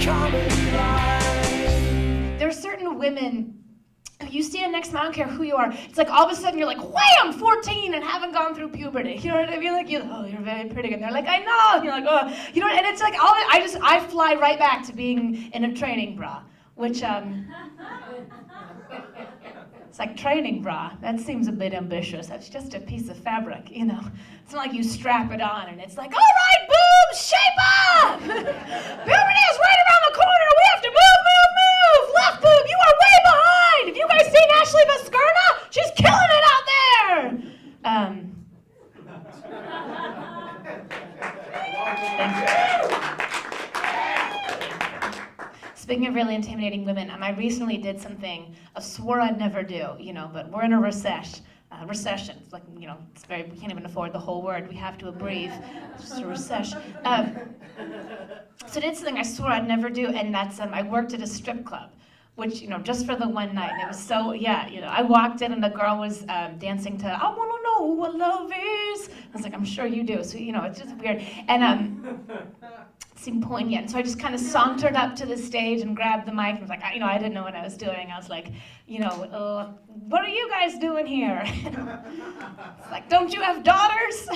comedy line. There are certain women, you stand next to them, I don't care who you are, it's like all of a sudden you're like, wham, 14 and haven't gone through puberty. You know what I mean? Like, oh, you're very pretty. And they're like, I know. And you're like, oh. You know, and it's like, I fly right back to being in a training bra, which, it's like training bra. That seems a bit ambitious. That's just a piece of fabric, you know. It's not like you strap it on and it's like, all right, boobs, shape up! Puberty is right around the corner. We have to move, move, move. Left boob, you are way behind. Have you guys seen Ashley Vascarna? She's killing it out there. Thank you. Speaking of really intimidating women, I recently did something I swore I'd never do, you know, but we're in a recession. It's like, you know, we can't even afford the whole word. We have to abbreviate. It's just a recession. So I did something I swore I'd never do, and that's, I worked at a strip club, which, you know, just for the one night. And it was so, yeah, you know, I walked in and the girl was dancing to I Wanna Know What Love Is. I was like, I'm sure you do. So, you know, it's just weird. And, it seemed poignant. So I just kind of sauntered up to the stage and grabbed the mic and was like, you know, I didn't know what I was doing. I was like, you know, what are you guys doing here? It's like, don't you have daughters?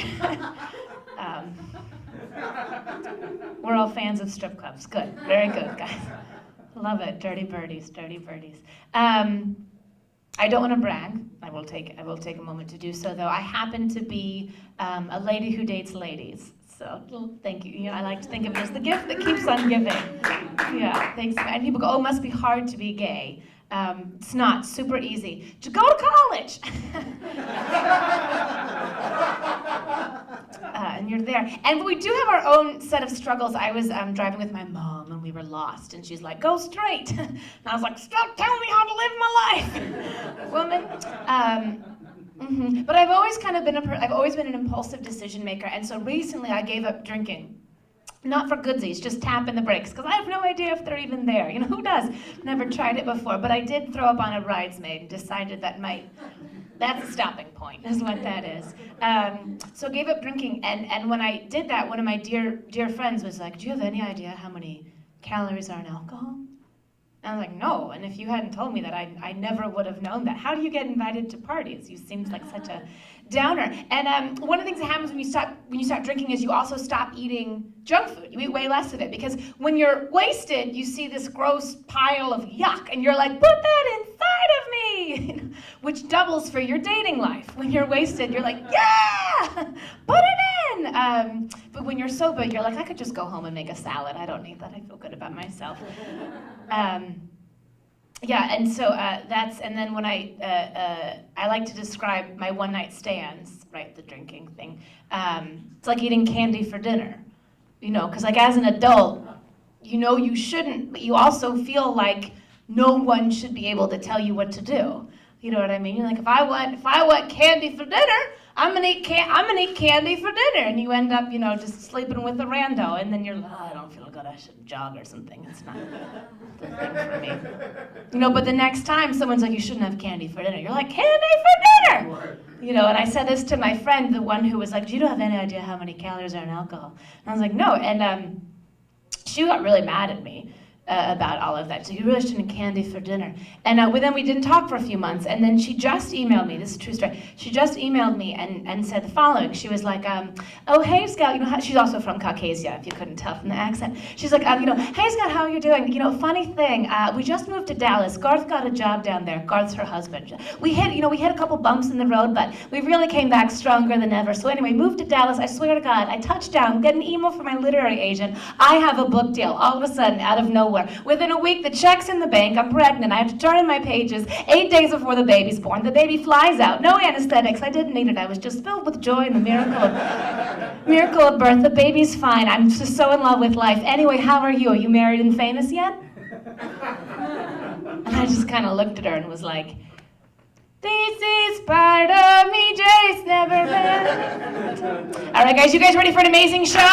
We're all fans of strip clubs. Good, very good, guys. Love it, dirty birdies, dirty birdies. I don't want to brag. I will take a moment to do so, though. I happen to be a lady who dates ladies. So, thank you. You know, I like to think of it as the gift that keeps on giving. Yeah, thanks. And people go, oh, it must be hard to be gay. It's not. Super easy. Just go to college. And you're there. And we do have our own set of struggles. I was driving with my mom, and we were lost. And she's like, go straight. And I was like, stop telling me how to live my life, woman. But I've always kind of been I've always been an impulsive decision maker, and so recently I gave up drinking. Not for goodsies, just tapping the brakes, because I have no idea if they're even there. You know, who does? Never tried it before, but I did throw up on a bridesmaid and decided that's a stopping point, is what that is. So I gave up drinking, and when I did that, one of my dear friends was like, do you have any idea how many calories are in alcohol? And I was like, no, and if you hadn't told me that, I never would have known that. How do you get invited to parties? You seemed like such a downer. And one of the things that happens when you stop drinking is you also stop eating junk food. You eat way less of it, because when you're wasted, you see this gross pile of yuck, and you're like, put that inside of me, which doubles for your dating life. When you're wasted, you're like, yeah, put it in. But when you're sober, you're like, I could just go home and make a salad. I don't need that. I feel good about myself. Yeah, and so and then when I like to describe my one night stands, right, the drinking thing. It's like eating candy for dinner, you know, because like as an adult, you know you shouldn't, but you also feel like no one should be able to tell you what to do. You know what I mean? You're like, if I want candy for dinner, I'm gonna eat candy for dinner, and you end up, you know, just sleeping with a rando, and then you're like, oh, I don't feel good, I should jog or something. It's not the thing for me. You know, but the next time someone's like, you shouldn't have candy for dinner, you're like, candy for dinner! You know, and I said this to my friend, the one who was like, you don't have any idea how many calories are in alcohol. And I was like, no, and she got really mad at me. About all of that. So you really shouldn't have candy for dinner. And then we didn't talk for a few months, and then she just emailed me, this is a true story, she just emailed me and said the following. She was like, oh, hey, Scout, you know, she's also from Caucasia, if you couldn't tell from the accent. She's like, you know, hey, Scout, how are you doing? You know, funny thing, we just moved to Dallas. Garth got a job down there. Garth's her husband. We hit a couple bumps in the road, but we really came back stronger than ever. So anyway, moved to Dallas. I swear to God, I touched down, get an email from my literary agent. I have a book deal. All of a sudden, out of nowhere. Within a week, the check's in the bank, I'm pregnant, I have to turn in my pages 8 days before the baby's born. The baby flies out, no anesthetics, I didn't need it, I was just filled with joy and the miracle of birth. The baby's fine, I'm just so in love with life. Anyway, how are you? Are you married and famous yet? And I just kind of looked at her and was like, this is part of me, Jace, never been. All right, guys, you guys ready for an amazing show?